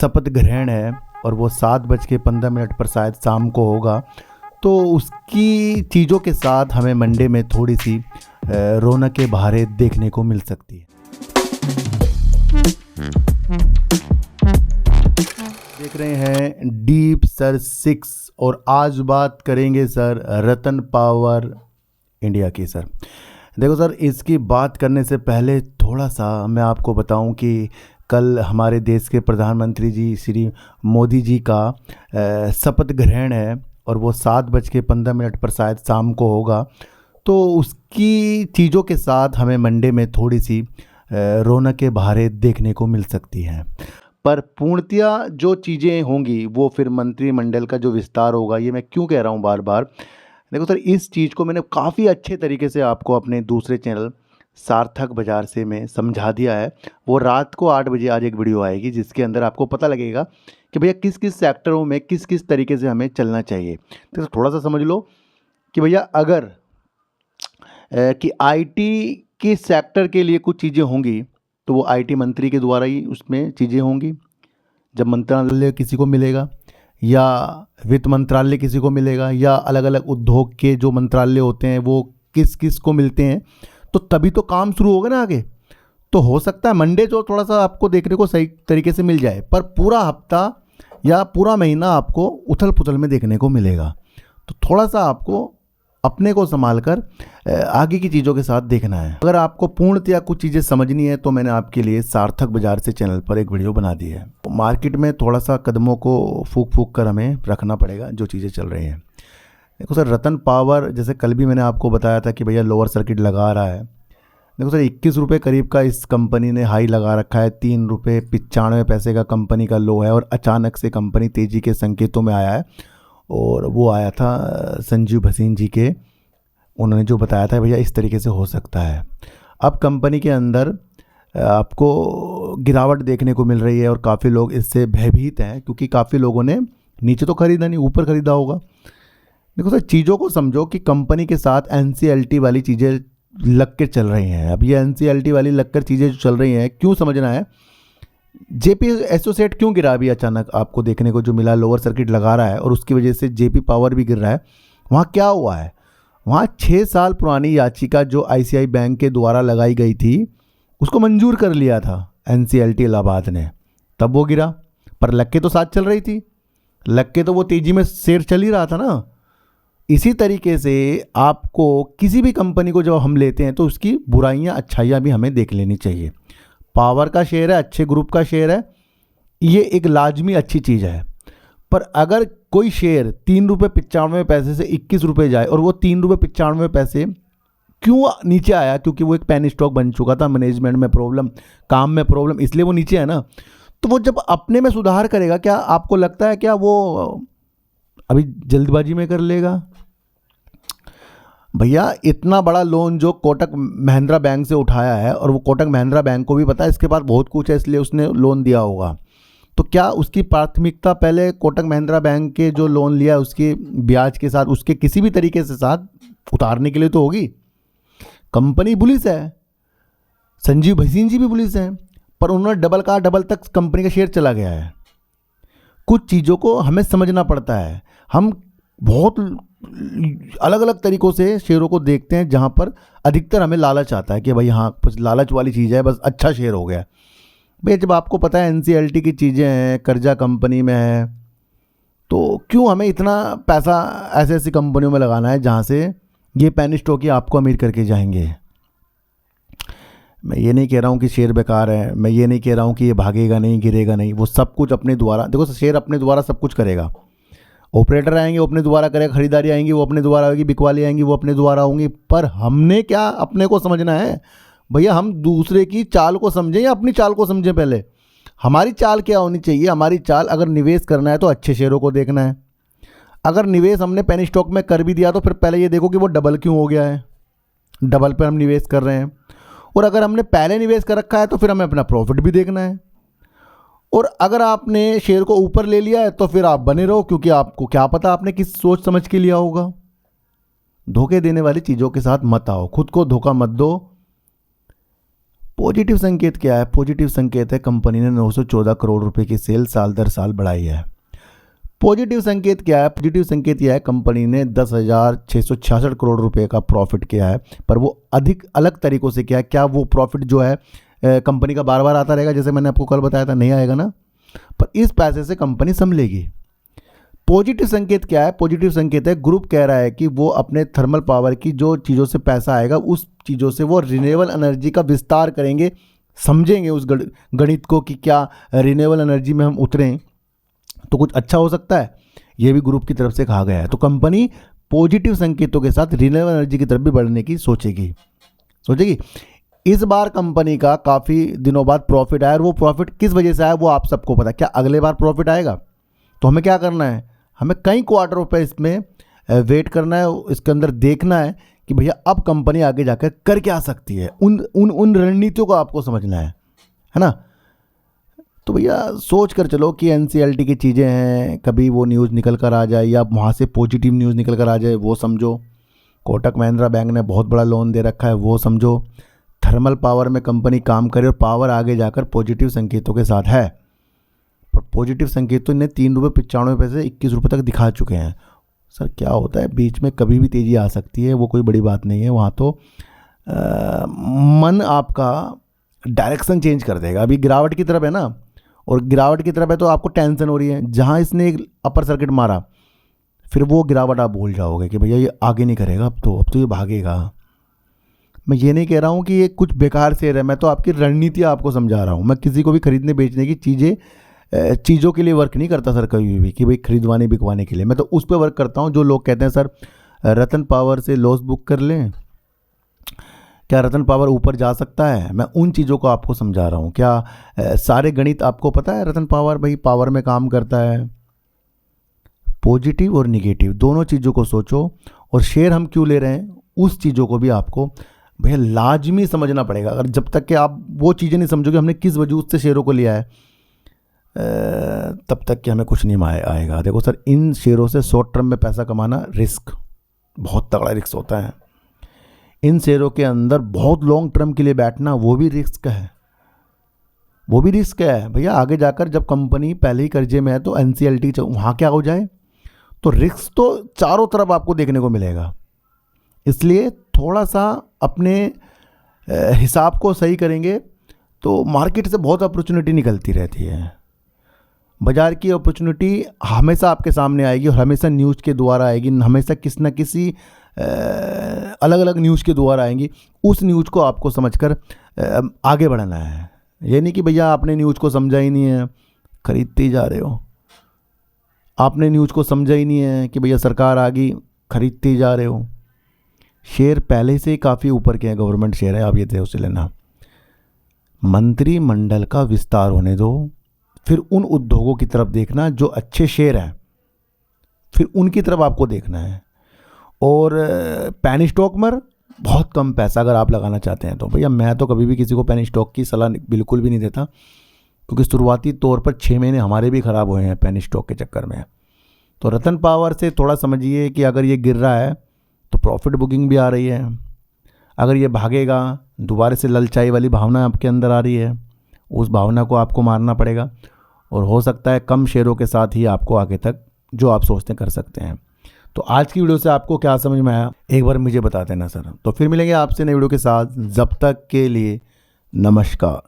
शपथ ग्रहण है और वो 7:15 पर शायद शाम को होगा। तो उसकी चीज़ों के साथ हमें मंडे में थोड़ी सी रौनकें बहारें देखने को मिल सकती है। देख रहे हैं डीप सर 6 और आज बात करेंगे सर रतन पावर इंडिया की। सर देखो सर, इसकी बात करने से पहले थोड़ा सा मैं आपको बताऊं कि कल हमारे देश के प्रधानमंत्री जी श्री मोदी जी का शपथ ग्रहण है और वो 7:15 पर शायद शाम को होगा। तो उसकी चीज़ों के साथ हमें मंडे में थोड़ी सी रौनकें बहारें देखने को मिल सकती हैं। पर पूर्णतया जो चीज़ें होंगी वो फिर मंत्रिमंडल का जो विस्तार होगा। ये मैं क्यों कह रहा हूँ बार बार, देखो सर, इस चीज़ को मैंने काफ़ी अच्छे तरीके से आपको अपने दूसरे चैनल सार्थक बाज़ार से मैं समझा दिया है। वो रात को 8 बजे आज एक वीडियो आएगी जिसके अंदर आपको पता लगेगा कि भैया किस किस सेक्टरों में किस किस तरीके से हमें चलना चाहिए। तो थोड़ा सा समझ लो कि भैया अगर कि आईटी के सेक्टर के लिए कुछ चीज़ें होंगी तो वो आईटी मंत्री के द्वारा ही उसमें चीज़ें होंगी। जब मंत्रालय किसी को मिलेगा या वित्त मंत्रालय किसी को मिलेगा या अलग अलग उद्योग के जो मंत्रालय होते हैं वो किस किस को मिलते हैं, तो तभी तो काम शुरू होगा ना आगे। तो हो सकता है मंडे जो थोड़ा सा आपको देखने को सही तरीके से मिल जाए, पर पूरा हफ्ता या पूरा महीना आपको उथल पुथल में देखने को मिलेगा। तो थोड़ा सा आपको अपने को संभाल कर आगे की चीज़ों के साथ देखना है। अगर आपको पूर्णतया कुछ चीज़ें समझनी है तो मैंने आपके लिए सार्थक बाजार से चैनल पर एक वीडियो बना दी है। तो मार्केट में थोड़ा सा कदमों को फूक फूक कर हमें रखना पड़ेगा जो चीज़ें चल रही हैं। देखो सर, रतन पावर जैसे कल भी मैंने आपको बताया था कि भैया लोअर सर्किट लगा रहा है। देखो सर, 21 रुपये करीब का इस कंपनी ने हाई लगा रखा है। 3.95 रुपये का कंपनी का लो है और अचानक से कंपनी तेज़ी के संकेतों में आया है। और वो आया था संजीव भसीन जी के, उन्होंने जो बताया था भैया इस तरीके से हो सकता है। अब कंपनी के अंदर आपको गिरावट देखने को मिल रही है और काफ़ी लोग इससे भयभीत हैं क्योंकि काफ़ी लोगों ने नीचे तो खरीदा नहीं, ऊपर ख़रीदा होगा। देखो सर, चीज़ों को समझो कि कंपनी के साथ एनसीएलटी वाली चीज़ें लग कर चल रही हैं। अब ये एनसीएलटी वाली लग कर चीज़ें जो चल रही हैं, क्यों समझना है। जेपी एसोसिएट क्यों गिरा अभी अचानक आपको देखने को जो मिला, लोअर सर्किट लगा रहा है और उसकी वजह से जेपी पावर भी गिर रहा है। वहाँ क्या हुआ है, वहाँ 6 साल पुरानी याचिका जो आईसीआई बैंक के द्वारा लगाई गई थी उसको मंजूर कर लिया था एनसीएलटी इलाहाबाद ने, तब वो गिरा। पर लग के तो साथ चल रही थी, लग के तो वो तेज़ी में शेयर चल ही रहा था ना। इसी तरीके से आपको किसी भी कंपनी को जब हम लेते हैं तो उसकी बुराइयां अच्छाइयां भी हमें देख लेनी चाहिए। पावर का शेयर है, अच्छे ग्रुप का शेयर है, ये एक लाजमी अच्छी चीज़ है। पर अगर कोई शेयर 3.95 रुपये से 21 रुपये जाए और वो 3.95 रुपये क्यों नीचे आया, क्योंकि वो एक पेनी स्टॉक बन चुका था, मैनेजमेंट में प्रॉब्लम, काम में प्रॉब्लम, इसलिए वो नीचे है ना। तो वो जब अपने में सुधार करेगा, क्या आपको लगता है क्या वो अभी जल्दबाजी में कर लेगा। भैया इतना बड़ा लोन जो कोटक महिंद्रा बैंक से उठाया है और वो कोटक महिंद्रा बैंक को भी पता है इसके पास बहुत कुछ है इसलिए उसने लोन दिया होगा। तो क्या उसकी प्राथमिकता पहले कोटक महिंद्रा बैंक के जो लोन लिया है उसके ब्याज के साथ उसके किसी भी तरीके से साथ उतारने के लिए तो होगी। कंपनी पुलिस है, संजीव भसीन जी भी पुलिस है, पर उन्होंने डबल कहा, डबल तक कंपनी का शेयर चला गया है। कुछ चीज़ों को हमें समझना पड़ता है। हम बहुत अलग अलग तरीक़ों से शेयरों को देखते हैं जहाँ पर अधिकतर हमें लालच आता है कि भाई हाँ बस लालच वाली चीज़ है, बस अच्छा शेयर हो गया। भैया जब आपको पता है एनसीएलटी की चीज़ें हैं, कर्जा कंपनी में है, तो क्यों हमें इतना पैसा ऐसी ऐसी कंपनियों में लगाना है जहाँ से ये पेनी स्टॉक ही आपको अमीर करके जाएंगे। मैं ये नहीं कह रहा हूँ कि शेयर बेकार है, मैं ये नहीं कह रहा हूँ कि ये भागेगा नहीं, गिरेगा नहीं, वो सब कुछ अपने द्वारा, देखो शेयर अपने द्वारा सब कुछ करेगा। ऑपरेटर आएंगे वो अपने द्वारा करेगा, खरीदारी आएंगी वो अपने द्वारा होगी, बिकवाली आएंगी वो अपने द्वारा होंगी। पर हमने क्या अपने को समझना है भैया, हम दूसरे की चाल को समझें या अपनी चाल को समझें। पहले हमारी चाल क्या होनी चाहिए, हमारी चाल अगर निवेश करना है तो अच्छे शेयरों को देखना है। अगर निवेश हमने पेनी स्टॉक में कर भी दिया तो फिर पहले ये देखो कि वो डबल क्यों हो गया है, डबल पर हम निवेश कर रहे हैं। और अगर हमने पहले निवेश कर रखा है तो फिर हमें अपना प्रॉफिट भी देखना है। और अगर आपने शेयर को ऊपर ले लिया है तो फिर आप बने रहो, क्योंकि आपको क्या पता आपने किस सोच समझ के लिया होगा। धोखे देने वाली चीज़ों के साथ मत आओ, खुद को धोखा मत दो। पॉजिटिव संकेत क्या है? पॉजिटिव संकेत है कंपनी ने 914 करोड़ रुपए की सेल साल दर साल बढ़ाई है। पॉजिटिव संकेत क्या है? पॉजिटिव संकेत यह है कंपनी ने 10,666 करोड़ रुपए का प्रॉफिट किया है, पर वो अधिक अलग तरीक़ों से किया है। क्या वो प्रॉफिट जो है कंपनी का बार बार आता रहेगा? जैसे मैंने आपको कल बताया था, नहीं आएगा ना। पर इस पैसे से कंपनी संभलेगी। पॉजिटिव संकेत क्या है? पॉजिटिव संकेत है ग्रुप कह रहा है कि वो अपने थर्मल पावर की जो चीज़ों से पैसा आएगा उस चीज़ों से वो रिन्यूएबल एनर्जी का विस्तार करेंगे, समझेंगे उस गणित को कि क्या रिन्यूएबल एनर्जी में हम उतरें तो कुछ अच्छा हो सकता है। ये भी ग्रुप की तरफ से कहा गया है। तो कंपनी पॉजिटिव संकेतों के साथ रिन्यूएबल एनर्जी की तरफ भी बढ़ने की सोचेगी। इस बार कंपनी का काफ़ी दिनों बाद प्रॉफिट आया, और वो प्रॉफिट किस वजह से आया वो आप सबको पता है। क्या अगले बार प्रॉफिट आएगा? तो हमें क्या करना है? हमें कई क्वार्टरों पे इसमें वेट करना है, इसके अंदर देखना है कि भैया अब कंपनी आगे जाकर कर क्या सकती है। उन रणनीतियों को आपको समझना है ना। तो भैया सोच कर चलो कि एनसीएलटी की चीज़ें हैं, कभी वो न्यूज़ निकल कर आ जाए या वहाँ से पॉजिटिव न्यूज़ निकल कर आ जाए, वो समझो। कोटक महिंद्रा बैंक ने बहुत बड़ा लोन दे रखा है, वो समझो। थर्मल पावर में कंपनी काम करे और पावर आगे जाकर पॉजिटिव संकेतों के साथ है। पर पॉजिटिव संकेतों ने 3.95 रुपये से 21 रुपये तक दिखा चुके हैं। सर क्या होता है, बीच में कभी भी तेज़ी आ सकती है, वो कोई बड़ी बात नहीं है। वहाँ तो मन आपका डायरेक्शन चेंज कर देगा। अभी गिरावट की तरफ है ना, और गिरावट की तरफ है तो आपको टेंशन हो रही है। जहाँ इसने एक अपर सर्किट मारा, फिर वो गिरावट आप भूल जाओगे कि भैया ये आगे नहीं करेगा, अब तो ये भागेगा। मैं ये नहीं कह रहा हूँ कि ये कुछ बेकार शेयर है, मैं तो आपकी रणनीति आपको समझा रहा हूँ। मैं किसी को भी खरीदने बेचने की चीज़ों के लिए वर्क नहीं करता सर कभी भी कि भाई खरीदवाने बिकवाने के लिए। मैं तो उस पर वर्क करता हूँ जो लोग कहते हैं सर रतन पावर से लॉस बुक कर लें, क्या रतन पावर ऊपर जा सकता है? मैं उन चीज़ों को आपको समझा रहा हूँ। क्या सारे गणित आपको पता है? रतन पावर भाई पावर में काम करता है। पॉजिटिव और निगेटिव दोनों चीज़ों को सोचो, और शेयर हम क्यों ले रहे हैं उस चीज़ों को भी आपको भैया लाजमी समझना पड़ेगा। अगर जब तक कि आप वो चीज़ें नहीं समझोगे हमने किस वजूद से शेयरों को लिया है, तब तक कि हमें कुछ नहीं आएगा। देखो सर, इन शेयरों से शॉर्ट टर्म में पैसा कमाना रिस्क, बहुत तगड़ा रिस्क होता है। इन शेयरों के अंदर बहुत लॉन्ग टर्म के लिए बैठना वो भी रिस्क है, वो भी रिस्क है भैया। आगे जाकर जब कंपनी पहले ही कर्जे में है तो एनसीएलटी वहाँ क्या हो जाए, तो रिस्क तो चारों तरफ आपको देखने को मिलेगा। इसलिए थोड़ा सा अपने हिसाब को सही करेंगे तो मार्केट से बहुत अपॉर्चुनिटी निकलती रहती है। बाज़ार की अपॉर्चुनिटी हमेशा आपके सामने आएगी, और हमेशा न्यूज़ के द्वारा आएगी, हमेशा किसी न किसी अलग अलग न्यूज़ के द्वारा आएंगी। उस न्यूज़ को आपको समझकर आगे बढ़ना है। ये नहीं कि भैया आपने न्यूज़ को समझा ही नहीं है, खरीदते ही जा रहे हो। आपने न्यूज़ को समझा ही नहीं है कि भैया सरकार आ गई, खरीदते ही जा रहे हो। शेयर पहले से ही काफ़ी ऊपर के हैं, गवर्नमेंट शेयर है, आप ये ध्यान से लेना। मंत्रिमंडल का विस्तार होने दो, फिर उन उद्योगों की तरफ देखना जो अच्छे शेयर हैं, फिर उनकी तरफ आपको देखना है। और पैनी स्टॉक में बहुत कम पैसा अगर आप लगाना चाहते हैं तो भैया मैं तो कभी भी किसी को पैनी स्टॉक की सलाह बिल्कुल भी नहीं देता, क्योंकि शुरुआती तौर पर 6 महीने हमारे भी ख़राब हुए हैं पैनी स्टॉक के चक्कर में। तो रतन पावर से थोड़ा समझिए कि अगर ये गिर रहा है तो प्रॉफिट बुकिंग भी आ रही है। अगर ये भागेगा, दोबारा से ललचाई वाली भावना आपके अंदर आ रही है, उस भावना को आपको मारना पड़ेगा, और हो सकता है कम शेयरों के साथ ही आपको आगे तक जो आप सोचते कर सकते हैं। तो आज की वीडियो से आपको क्या समझ में आया एक बार मुझे बता देना सर। तो फिर मिलेंगे आपसे नई वीडियो के साथ, जब तक के लिए नमस्कार।